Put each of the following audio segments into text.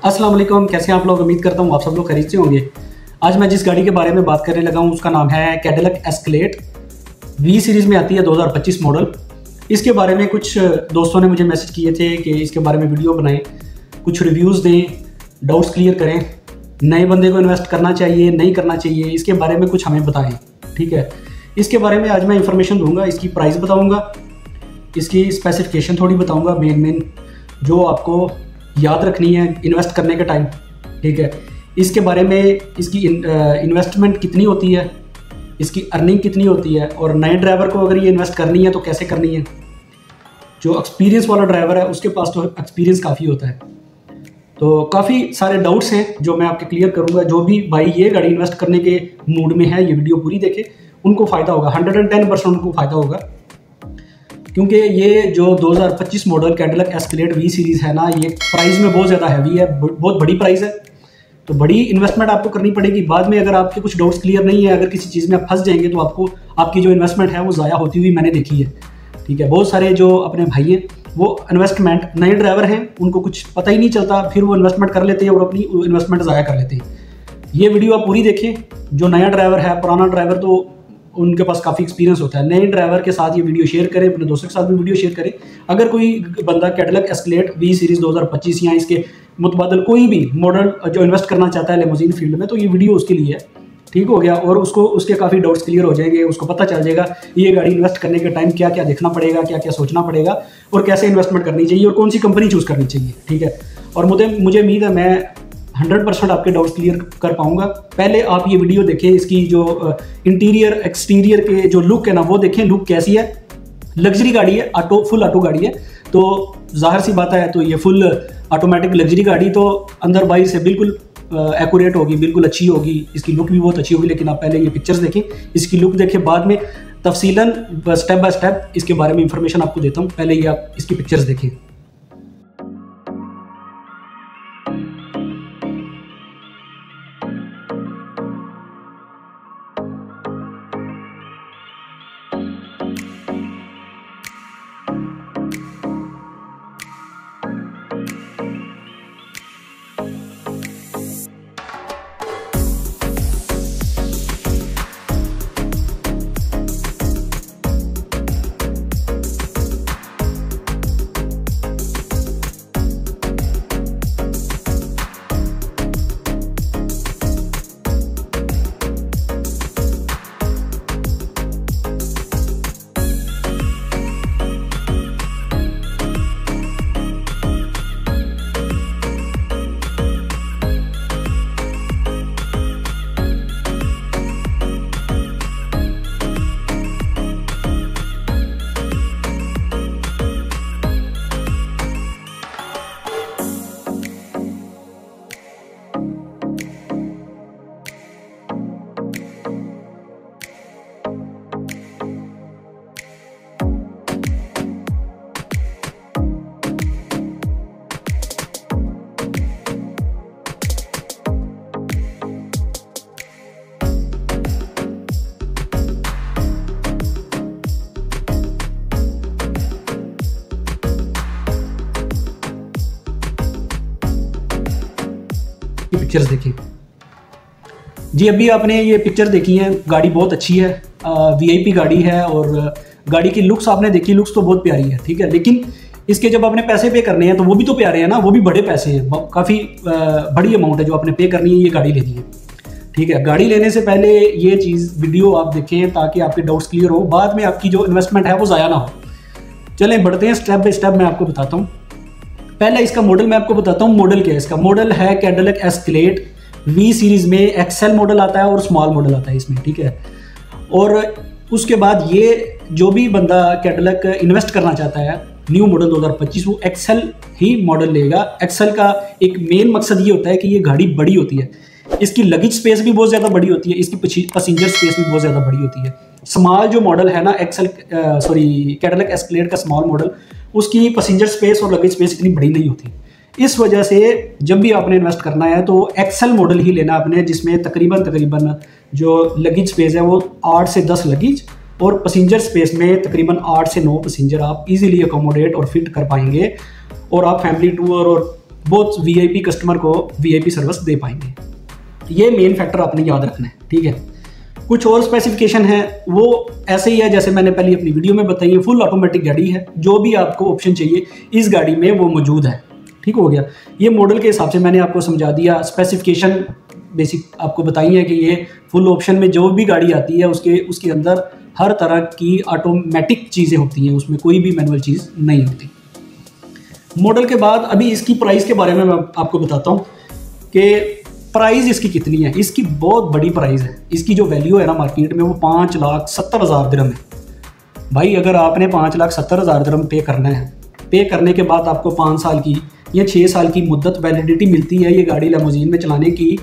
अस्सलाम वालेकुम, कैसे हैं आप लोग। उम्मीद करता हूँ आप सब लोग खरीद से होंगे। आज मैं जिस गाड़ी के बारे में बात करने लगा हूँ उसका नाम है कैडिलक एस्केलेड। वी सीरीज़ में आती है 2025 मॉडल। इसके बारे में कुछ दोस्तों ने मुझे मैसेज किए थे कि इसके बारे में वीडियो बनाएं, कुछ रिव्यूज़ दें, डाउट्स क्लियर करें, नए बंदे को इन्वेस्ट करना चाहिए नहीं करना चाहिए, इसके बारे में कुछ हमें बताएं। ठीक है, इसके बारे में आज मैं इंफॉर्मेशन दूंगा। इसकी प्राइस बताऊंगा, इसकी स्पेसिफिकेशन थोड़ी बताऊंगा, मेन जो आपको याद रखनी है इन्वेस्ट करने के टाइम। ठीक है, इसके बारे में इसकी इन्वेस्टमेंट कितनी होती है, इसकी अर्निंग कितनी होती है, और नए ड्राइवर को अगर ये इन्वेस्ट करनी है तो कैसे करनी है। जो एक्सपीरियंस वाला ड्राइवर है उसके पास तो एक्सपीरियंस काफ़ी होता है। तो काफ़ी सारे डाउट्स हैं जो मैं आपके क्लियर करूँगा। जो भी भाई ये गाड़ी इन्वेस्ट करने के मूड में है, ये वीडियो पूरी देखे, उनको फ़ायदा होगा, 110% उनको फ़ायदा होगा। क्योंकि ये जो 2025 model Cadillac Escalade we series है ना, ये प्राइस में बहुत ज़्यादा हैवी है, बहुत बड़ी प्राइस है। तो बड़ी इन्वेस्टमेंट आपको करनी पड़ेगी। बाद में अगर आपके कुछ डाउट्स क्लियर नहीं है, अगर किसी चीज़ में आप फंस जाएंगे तो आपको आपकी जो इन्वेस्टमेंट है वो ज़ाया होती हुई मैंने देखी है। ठीक है, बहुत सारे जो अपने भाई हैं वो इन्वेस्टमेंट, नए ड्राइवर हैं, उनको कुछ पता ही नहीं चलता, फिर वो इन्वेस्टमेंट कर लेते हैं और अपनी इन्वेस्टमेंट ज़ाया कर लेते हैं। ये वीडियो आप पूरी देखें। जो नया ड्राइवर है, पुराना ड्राइवर तो उनके पास काफ़ी एक्सपीरियंस होता है। नए ड्राइवर के साथ ये वीडियो शेयर करें, अपने दोस्तों के साथ भी वीडियो शेयर करें। अगर कोई बंदा कैडिलक एस्केलेड वी सीरीज़ 2025 या इसके मुतबादल कोई भी मॉडल जो इन्वेस्ट करना चाहता है लिमोजीन फील्ड में, तो ये वीडियो उसके लिए है। ठीक हो गया, और उसको उसके काफ़ी डाउट्स क्लियर हो जाएंगे, उसको पता चल जाएगा ये गाड़ी इन्वेस्ट करने के टाइम क्या क्या देखना पड़ेगा, क्या क्या सोचना पड़ेगा, और कैसे इन्वेस्टमेंट करनी चाहिए, और कौन सी कंपनी चूज़ करनी चाहिए। ठीक है, और मुझे उम्मीद है मैं 100% आपके डाउट्स क्लियर कर पाऊंगा। पहले आप ये वीडियो देखें, इसकी जो इंटीरियर एक्सटीरियर के जो लुक है ना वो देखें, लुक कैसी है। लग्जरी गाड़ी है, फुल ऑटो गाड़ी है, तो जाहिर सी बात है, तो ये फुल ऑटोमेटिक लग्जरी गाड़ी तो अंदर बाहर से बिल्कुल एक्यूरेट होगी, बिल्कुल अच्छी होगी, इसकी लुक भी बहुत अच्छी होगी। लेकिन आप पहले ये पिक्चर्स देखें, इसकी लुक देखें, बाद में तफसीलन स्टेप बाय स्टेप इसके बारे में इंफॉर्मेशन आपको देता हूँ। पहले ये आप इसकी पिक्चर्स देखें। पिक्चर्स देखिए जी। अभी आपने ये पिक्चर देखी है, गाड़ी बहुत अच्छी है, वीआईपी गाड़ी है, और गाड़ी की लुक्स आपने देखी, लुक्स तो बहुत प्यारी है। ठीक है, लेकिन इसके जब आपने पैसे पे करने हैं तो वो भी तो प्यारे हैं ना, वो भी बड़े पैसे हैं, काफ़ी बड़ी अमाउंट है जो आपने पे करनी है ये गाड़ी लेनी है। ठीक है, गाड़ी लेने से पहले ये चीज़ वीडियो आप देखें ताकि आपके डाउट्स क्लियर हो, बाद में आपकी जो इन्वेस्टमेंट है वो ज़ाया ना हो। चलें बढ़ते हैं, स्टेप बाय स्टेप मैं आपको बताता हूँ। पहले इसका मॉडल मैं आपको बताता हूँ। मॉडल क्या है इसका? मॉडल है कैडिलक एस्केलेड वी सीरीज़ में एक्सेल मॉडल आता है और स्मॉल मॉडल आता है इसमें। ठीक है, और उसके बाद ये जो भी बंदा कैडिलक इन्वेस्ट करना चाहता है न्यू मॉडल 2025, वो एक्सेल ही मॉडल लेगा। एक्सेल का एक मेन मकसद ये होता है कि ये गाड़ी बड़ी होती है, इसकी लगेज स्पेस भी बहुत ज़्यादा बड़ी होती है, इसकी पैसेंजर स्पेस भी बहुत ज़्यादा बड़ी होती है। स्मॉल जो मॉडल है ना कैडिलक एस्केलेड का स्मॉल मॉडल, उसकी पैसेंजर स्पेस और लगेज स्पेस इतनी बड़ी नहीं होती। इस वजह से जब भी आपने इन्वेस्ट करना है तो एक्सेल मॉडल ही लेना आपने, जिसमें तकरीबन जो लगेज स्पेस है वो 8 से 10 लगेज, और पैसेंजर स्पेस में तकरीबन 8 से 9 पैसेंजर आप इजीली अकोमोडेट और फिट कर पाएंगे, और आप फैमिली टूर और बहुत वीआईपी कस्टमर को वीआईपी सर्विस दे पाएंगे। ये मेन फैक्टर आपने याद रखना है, ठीक है। कुछ और स्पेसिफिकेशन है वो ऐसे ही है जैसे मैंने पहले अपनी वीडियो में बताई है। फुल ऑटोमेटिक गाड़ी है, जो भी आपको ऑप्शन चाहिए इस गाड़ी में वो मौजूद है, ठीक हो गया। ये मॉडल के हिसाब से मैंने आपको समझा दिया, स्पेसिफिकेशन बेसिक आपको बताई है कि ये फुल ऑप्शन में जो भी गाड़ी आती है उसके अंदर हर तरह की ऑटोमेटिक चीज़ें होती हैं, उसमें कोई भी मैनुअल चीज़ नहीं होती। मॉडल के बाद अभी इसकी प्राइस के बारे में मैं आपको बताता हूँ कि प्राइस इसकी कितनी है। इसकी बहुत बड़ी प्राइस है, इसकी जो वैल्यू है ना मार्केट में वो 5,70,000 दिरहम है। भाई अगर आपने 5,70,000 दिरहम पे करना है, पे करने के बाद आपको 5 साल की या 6 साल की मुद्दत वैलिडिटी मिलती है ये गाड़ी लिमोजीन में चलाने की,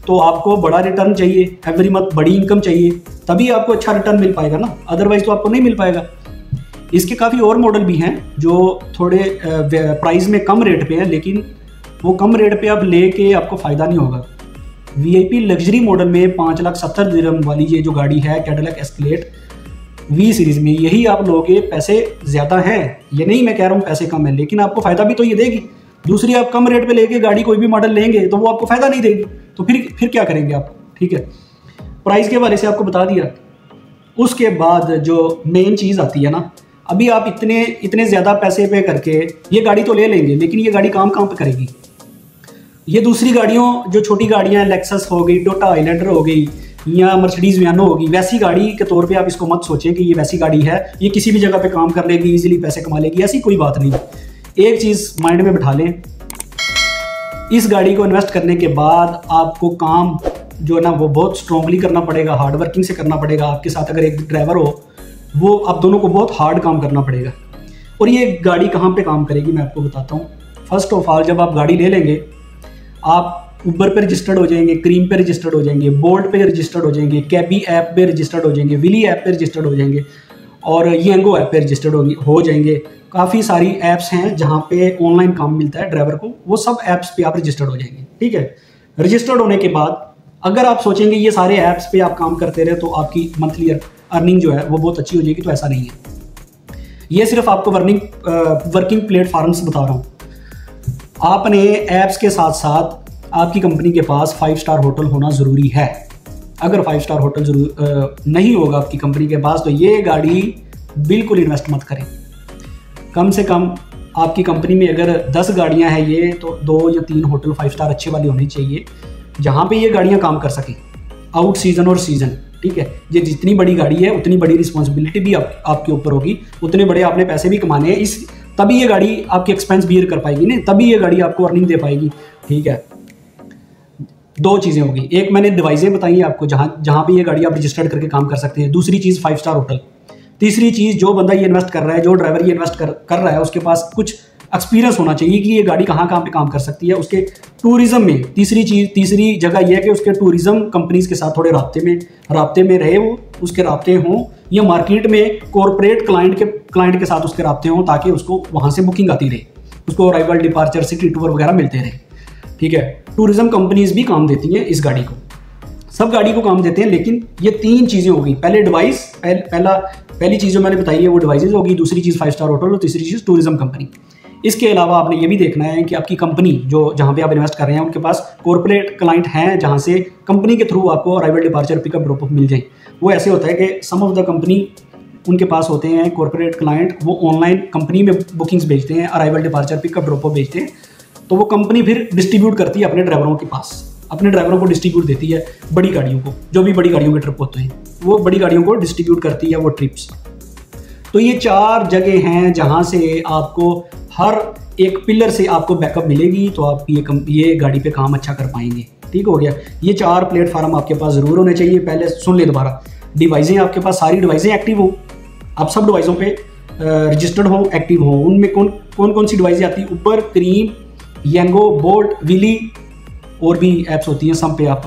तो आपको बड़ा रिटर्न चाहिए, एवरी मंथ बड़ी इनकम चाहिए, तभी आपको अच्छा रिटर्न मिल पाएगा ना, अदरवाइज तो आपको नहीं मिल पाएगा। इसके काफ़ी और मॉडल भी हैं जो थोड़े प्राइस में कम रेट पे हैं, लेकिन वो कम रेट पे आप लेके आपको फ़ायदा नहीं होगा। वीआईपी लग्जरी मॉडल में 5,70,000 दिरहम वाली ये जो गाड़ी है कैडिलैक एस्केलेड वी सीरीज़ में, यही आप लोगे पैसे ज़्यादा हैं, ये नहीं मैं कह रहा हूँ पैसे कम है, लेकिन आपको फ़ायदा भी तो ये देगी। दूसरी आप कम रेट पे लेके गाड़ी कोई भी मॉडल लेंगे तो वो आपको फ़ायदा नहीं देगी, तो फिर क्या करेंगे आप, ठीक है। प्राइस के बारे से आपको बता दिया। उसके बाद जो मेन चीज़ आती है ना, अभी आप इतने ज़्यादा पैसे पे करके ये गाड़ी तो ले लेंगे, लेकिन ये गाड़ी काम पे करेगी। ये दूसरी गाड़ियों जो छोटी गाड़ियाँ लेक्सस हो गई, टोयोटा हाईलैंडर हो गई या मर्सिडीज वियानो होगी, वैसी गाड़ी के तौर पे आप इसको मत सोचें कि ये वैसी गाड़ी है, ये किसी भी जगह पे काम कर लेगी, इजीली पैसे कमा लेगी, ऐसी कोई बात नहीं। एक चीज़ माइंड में बिठा लें, इस गाड़ी को इन्वेस्ट करने के बाद आपको काम जो है ना वो बहुत स्ट्रांगली करना पड़ेगा, हार्ड वर्किंग से करना पड़ेगा। आपके साथ अगर एक ड्राइवर हो, वो आप दोनों को बहुत हार्ड काम करना पड़ेगा। और ये गाड़ी कहाँ पे काम करेगी मैं आपको बताता हूँ। फर्स्ट ऑफ ऑल, जब आप गाड़ी ले लेंगे, आप उबर पे रजिस्टर्ड हो जाएंगे, क्रीम पे रजिस्टर्ड हो जाएंगे, बोल्ट पे रजिस्टर्ड हो जाएंगे, कैबी ऐप पे रजिस्टर्ड हो जाएंगे, विली ऐप पे रजिस्टर्ड हो जाएंगे और येंगो ऐप पे रजिस्टर्ड हो जाएंगे। काफ़ी सारी ऐप्स हैं जहाँ पे ऑनलाइन काम मिलता है ड्राइवर को, वो सब ऐप्स पे आप रजिस्टर्ड हो जाएंगे, ठीक है। रजिस्टर्ड होने के बाद अगर आप सोचेंगे ये सारे ऐप्स पे आप काम करते रहे तो आपकी मंथली अर्निंग जो है वो बहुत अच्छी हो जाएगी, तो ऐसा नहीं है। ये सिर्फ आपको वर्किंग प्लेटफॉर्म्स बता रहा हूँ। आपने ऐप्स के साथ साथ आपकी कंपनी के पास 5 स्टार होटल होना ज़रूरी है। अगर 5 स्टार होटल नहीं होगा आपकी कंपनी के पास, तो ये गाड़ी बिल्कुल इन्वेस्ट मत करें। कम से कम आपकी कंपनी में अगर 10 गाड़ियां हैं ये, तो 2 या 3 होटल 5 स्टार अच्छे वाली होनी चाहिए, जहाँ पे ये गाड़ियाँ काम कर सकें आउट सीज़न और सीज़न, ठीक है। ये जितनी बड़ी गाड़ी है उतनी बड़ी रिस्पॉन्सिबिलिटी भी आपके ऊपर होगी, उतने बड़े आपने पैसे भी कमाने हैं, तभी ये गाड़ी आपके एक्सपेंस बियर कर पाएगी ना, तभी ये गाड़ी आपको अर्निंग दे पाएगी, ठीक है। 2 चीज़ें होगी, एक मैंने डिवाइसें बताई हैं आपको जहाँ पे ये गाड़ी आप रजिस्टर्ड करके काम कर सकते हैं। दूसरी चीज़ 5 स्टार होटल। तीसरी चीज़, जो बंदा ये इन्वेस्ट कर रहा है, जो ड्राइवर ये इन्वेस्ट कर रहा है, उसके पास कुछ एक्सपीरियंस होना चाहिए कि ये गाड़ी कहाँ पे काम कर सकती है। उसके टूरिज्म में तीसरी जगह यह है कि उसके टूरिज्म कंपनीज के साथ थोड़े राब्ते में रहे, वो उसके राब्ते हों, या मार्केट में कॉरपोरेट क्लाइंट के साथ उसके राब्ते हों, ताकि उसको वहाँ से बुकिंग आती रहे, उसको अराइवल, डिपार्चर, सिटी टूर वगैरह मिलते रहे, ठीक है। टूरिज्म कंपनीज भी काम देती हैं इस गाड़ी को, सब गाड़ी को काम देते हैं, लेकिन ये 3 चीज़ें होगी। पहले डिवाइस, पहली चीज़ जो मैंने बताई है वो डिवाइसेज होगी, दूसरी चीज़ 5 स्टार होटल और तीसरी चीज़ टूरिज्म कंपनी। इसके अलावा आपने ये भी देखना है कि आपकी कंपनी जहाँ पे आप इन्वेस्ट कर रहे हैं उनके पास कॉर्पोरेट क्लाइंट हैं, जहाँ से कंपनी के थ्रू आपको arrival, departure, pickup, drop up मिल जाए। वो ऐसे होता है कि सम ऑफ द कंपनी उनके पास होते हैं कॉर्पोरेट क्लाइंट, वो ऑनलाइन कंपनी में बुकिंग्स भेजते हैं, arrival, departure, pickup, drop up भेजते हैं, तो वो कंपनी फिर डिस्ट्रीब्यूट करती है अपने ड्राइवरों के पास, अपने ड्राइवरों को डिस्ट्रीब्यूट देती है बड़ी गाड़ियों को, जो भी बड़ी गाड़ियों के ट्रिप होते हैं वो बड़ी गाड़ियों को डिस्ट्रीब्यूट करती है वो ट्रिप्स। तो ये 4 जगह हैं जहाँ से आपको हर एक पिलर से आपको बैकअप मिलेगी, तो आप ये गाड़ी पे काम अच्छा कर पाएंगे, ठीक हो गया। ये 4 प्लेटफार्म आपके पास ज़रूर होने चाहिए। पहले सुन ले दोबारा, डिवाइसें आपके पास, सारी डिवाइसें एक्टिव हो, आप सब डिवाइसों पे रजिस्टर्ड हो, एक्टिव हो। उनमें कौन सी डिवाइसें आती है? उबर, क्रीम, येंगो, बोल्ट, विली और भी ऐप्स होती हैं, सब पे आप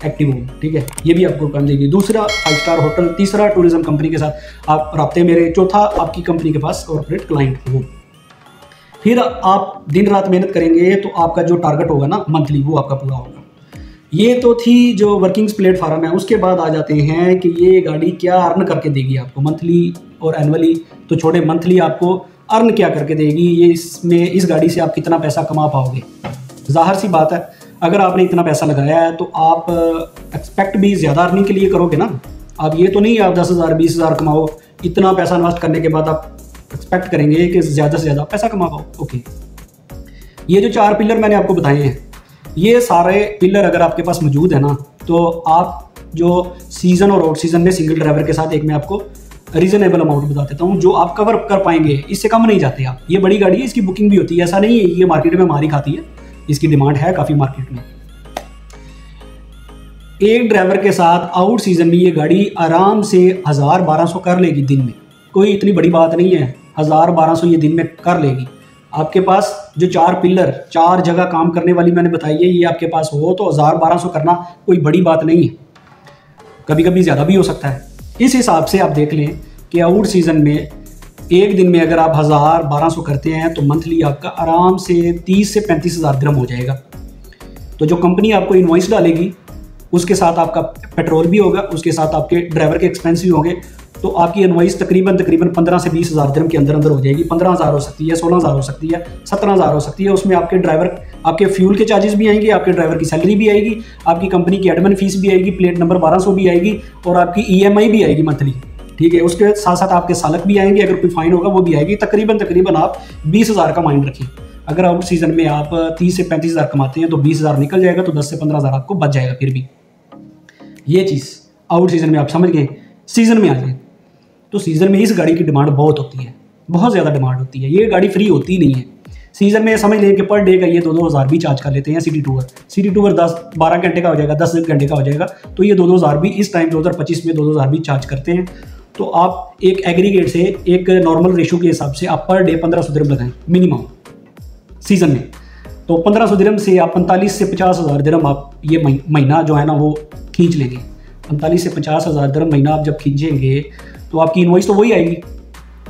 एक्टिव हो, ठीक है। ये भी आपको काम देगी। दूसरा 5 स्टार होटल, तीसरा टूरिज्म कंपनी के साथ आप राब्ते में रहे, चौथा आपकी कंपनी के पास कॉर्पोरेट क्लाइंट हो। फिर आप दिन रात मेहनत करेंगे तो आपका जो टारगेट होगा ना मंथली, वो आपका पूरा होगा। ये तो थी जो वर्किंग्स प्लेटफार्म है। उसके बाद आ जाते हैं कि ये गाड़ी क्या अर्न करके देगी आपको मंथली और एनुअली। तो छोटे मंथली आपको अर्न क्या करके देगी, ये इस गाड़ी से आप कितना पैसा कमा पाओगे। ज़ाहिर सी बात है, अगर आपने इतना पैसा लगाया है तो आप एक्सपेक्ट भी ज़्यादा अर्निंग के लिए करोगे ना। आप ये तो नहीं आप 10,000 20,000 कमाओ, इतना पैसा इन्वेस्ट करने के बाद आप एक्सपेक्ट करेंगे कि ज़्यादा से ज़्यादा पैसा कमा पाओ। ओके, ये जो 4 पिलर मैंने आपको बताए हैं, ये सारे पिलर अगर आपके पास मौजूद है ना, तो आप जो सीज़न और आउट सीज़न में सिंगल ड्राइवर के साथ एक मैं आपको रीजनेबल अमाउंट बता देता हूँ जो आप कवर कर पाएंगे, इससे कम नहीं जाते आप। ये बड़ी गाड़ी है, इसकी बुकिंग भी होती है, ऐसा नहीं है ये मार्केट में मारी खाती है, इसकी डिमांड है काफ़ी मार्केट में। एक ड्राइवर के साथ आउट सीजन में ये गाड़ी आराम से 1000-1200 कर लेगी दिन में, कोई इतनी बड़ी बात नहीं है, 1000-1200 ये दिन में कर लेगी। आपके पास जो 4 पिलर 4 जगह काम करने वाली मैंने बताई है, ये आपके पास हो तो 1000-1200 करना कोई बड़ी बात नहीं है, कभी कभी ज़्यादा भी हो सकता है। इस हिसाब से आप देख लें कि आउट सीज़न में एक दिन में अगर आप 1000-1200 करते हैं तो मंथली आपका आराम से 30 से 35 हज़ार दिरहम हो जाएगा। तो जो कंपनी आपको इनवॉइस डालेगी उसके साथ आपका पेट्रोल भी होगा, उसके साथ आपके ड्राइवर के एक्सपेंस भी होंगे, तो आपकी इनवॉइस तकरीबन 15 से 20 हज़ार दिरहम के अंदर हो जाएगी। 15,000 हो सकती है, 16,000 हो सकती है, 17,000 हो सकती है। उसमें आपके ड्राइवर आपके फ्यूल के चार्जेस भी आएंगे, आपके ड्राइवर की सैलरी भी आएगी, आपकी कंपनी की एडमिन फीस भी आएगी, प्लेट नंबर 1200 भी आएगी और आपकी EMI भी आएगी मंथली, ठीक है। उसके साथ साथ आपके सालक भी आएंगे, अगर कोई फाइन होगा वो भी आएगी। तकरीबन आप 20,000 का माइंड रखें। अगर आउट सीज़न में आप 30 से 35 हज़ार कमाते हैं तो 20,000 निकल जाएगा, तो 10 से 15 हज़ार आपको बच जाएगा। फिर भी ये चीज़ आउट सीज़न में आप समझ गए। सीज़न में आ जाए तो सीज़न में इस गाड़ी की डिमांड बहुत होती है, बहुत ज़्यादा डिमांड होती है। ये गाड़ी फ्री होती नहीं है। सीज़न में समझ लें कि पर डे का ये 2-2 हज़ार भी चार्ज कर लेते हैं। सिटी टूर 10-12 घंटे का हो जाएगा, 10 घंटे का हो जाएगा, तो ये 2-2 हज़ार भी इस टाइम 2025 में 2-2 हज़ार भी चार्ज करते हैं। तो आप एक एग्रीगेट से एक नॉर्मल रेशो के हिसाब से आप पर डे 1500 दिरहम लगाएं मिनिमम सीज़न में। तो 1500 दिरहम से आप 45 से 50 हज़ार दिरहम आप ये महीना जो है ना वो खींच लेंगे। 45 से 50 हज़ार दिरहम महीना आप जब खींचेंगे तो आपकी इनवॉइस तो वही आएगी,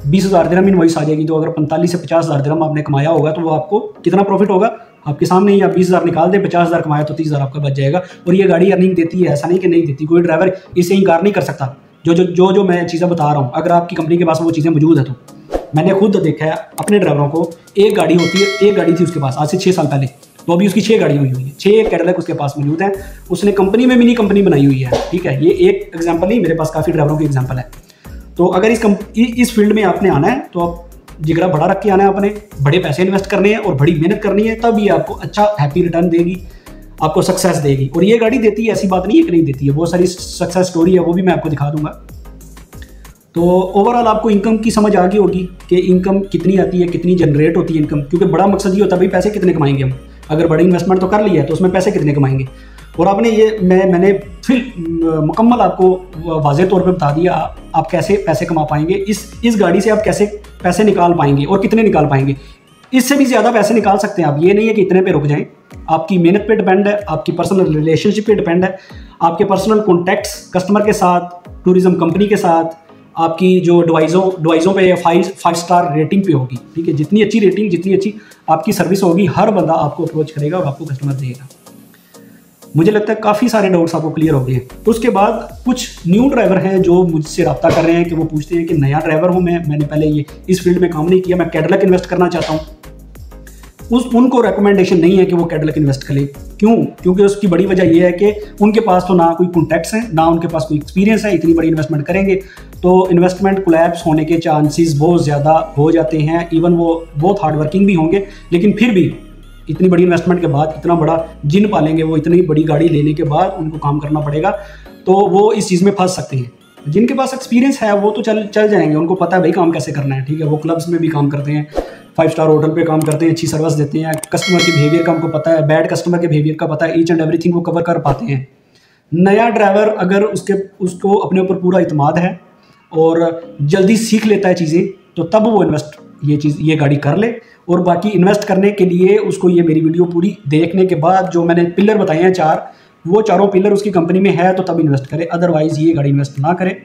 20,000 दिरहम इनवॉइस आ जाएगी। तो अगर 45 से 50 हज़ार दिरहम आपने कमाया होगा तो वो आपको कितना प्रॉफिट होगा आपके सामने ही। आप 20,000 निकाल दें, 50,000 कमाया तो 30,000 आपका बच जाएगा। और ये गाड़ी अर्निंग देती है, ऐसा नहीं कि नहीं देती। कोई ड्राइवर इसे इनकार नहीं कर सकता। जो मैं चीज़ें बता रहा हूँ, अगर आपकी कंपनी के पास वो चीज़ें मौजूद है तो मैंने खुद देखा है अपने ड्राइवरों को। एक गाड़ी होती है, एक गाड़ी थी उसके पास आज से 6 साल पहले, तो अभी उसकी 6 गाड़ी हुई है, 6 कैडिलैक उसके पास मौजूद है। उसने कंपनी में मिनी कंपनी बनाई हुई है, ठीक है। ये एक एग्जांपल नहीं, मेरे पास काफ़ी ड्राइवरों की एग्जांपल है। तो अगर इस फील्ड में आपने आना है तो आप जिगरा बड़ा रख के आना है, अपने बड़े पैसे इन्वेस्ट करने हैं और बड़ी मेहनत करनी है, तब ये आपको अच्छा हैप्पी रिटर्न देगी, आपको सक्सेस देगी। और ये गाड़ी देती है, ऐसी बात नहीं है कि नहीं देती है, बहुत सारी सक्सेस स्टोरी है, वो भी मैं आपको दिखा दूंगा। तो ओवरऑल आपको इनकम की समझ आ गई होगी कि इनकम कितनी आती है, कितनी जनरेट होती है इनकम। क्योंकि बड़ा मकसद ये होता है भाई पैसे कितने कमाएंगे हम। अगर बड़ी इन्वेस्टमेंट तो कर लिया है तो उसमें पैसे कितने कमाएंगे। और आपने ये मैंने फिर मुकम्मल आपको वाज़ेह तौर पे बता दिया आप कैसे पैसे कमा पाएंगे, इस गाड़ी से आप कैसे पैसे निकाल पाएंगे और कितने निकाल पाएंगे। इससे भी ज़्यादा पैसे निकाल सकते हैं आप, ये नहीं है कि इतने पे रुक जाएं। आपकी मेहनत पे डिपेंड है, आपकी पर्सनल रिलेशनशिप पे डिपेंड है, आपके पर्सनल कॉन्टैक्ट्स कस्टमर के साथ, टूरिज्म कंपनी के साथ, आपकी जो डिवाइसों पे 5 स्टार रेटिंग पे होगी, ठीक है। जितनी अच्छी रेटिंग, जितनी अच्छी आपकी सर्विस होगी, हर बंदा आपको अप्रोच करेगा और आपको कस्टमर देगा। मुझे लगता है काफ़ी सारे डाउट्स आपको क्लियर हो गए हैं। उसके बाद कुछ न्यू ड्राइवर हैं जो मुझसे रब्ता कर रहे हैं कि वो पूछते हैं कि नया ड्राइवर हूँ मैंने पहले ये इस फील्ड में काम नहीं किया, मैं कैडिलैक इन्वेस्ट करना चाहता हूँ। उनको रिकमेंडेशन नहीं है कि वो कैडिलैक इन्वेस्ट करें। क्यों? क्योंकि उसकी बड़ी वजह यह है कि उनके पास तो ना कोई कॉन्टैक्ट्स हैं, ना उनके पास कोई एक्सपीरियंस है। इतनी बड़ी इन्वेस्टमेंट करेंगे तो इन्वेस्टमेंट कोलैप्स होने के चांसेस बहुत ज़्यादा हो जाते हैं। इवन वो बहुत हार्ड वर्किंग भी होंगे, लेकिन फिर भी इतनी बड़ी इन्वेस्टमेंट के बाद इतना बड़ा जिन पालेंगे, वो इतनी बड़ी गाड़ी लेने के बाद उनको काम करना पड़ेगा, तो वो इस चीज़ में फंस सकते हैं। जिनके पास एक्सपीरियंस है वो तो चल जाएंगे, उनको पता है भाई काम कैसे करना है, ठीक है। वो क्लब्स में भी काम करते हैं, 5 स्टार होटल पे काम करते हैं, अच्छी सर्विस देते हैं, कस्टमर के बिहेवियर का उनको पता है, बैड कस्टमर के बिहेवियर का पता है, ईच एंड एवरीथिंग वो कवर कर पाते हैं। नया ड्राइवर अगर उसको अपने ऊपर पूरा इत्मीनान है और जल्दी सीख लेता है चीज़ें, तो तब वो ये गाड़ी कर ले। और बाकी इन्वेस्ट करने के लिए उसको ये मेरी वीडियो पूरी देखने के बाद जो मैंने पिलर बताए हैं 4, वो चारों पिलर उसकी कंपनी में है तो तब इन्वेस्ट करे, अदरवाइज़ ये गाड़ी इन्वेस्ट ना करे।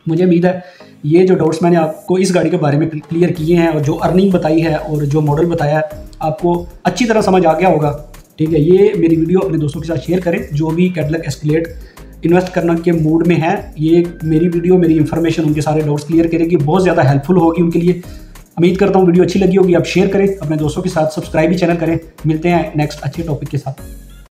मुझे उम्मीद है ये जो डाउट्स मैंने आपको इस गाड़ी के बारे में क्लियर किए हैं और जो अर्निंग बताई है और जो मॉडल बताया है आपको अच्छी तरह समझ आ गया होगा, ठीक है। ये मेरी वीडियो अपने दोस्तों के साथ शेयर करें जो भी कैडिलैक एस्केलेड इन्वेस्ट करने के मूड में है। ये मेरी वीडियो, मेरी इन्फॉर्मेशन उनके सारे डाउट्स क्लियर करेगी, बहुत ज़्यादा हेल्पफुल होगी उनके लिए। उम्मीद करता हूँ वीडियो अच्छी लगी होगी, आप शेयर करें अपने दोस्तों के साथ, सब्सक्राइब भी चैनल करें। मिलते हैं नेक्स्ट अच्छे टॉपिक के साथ।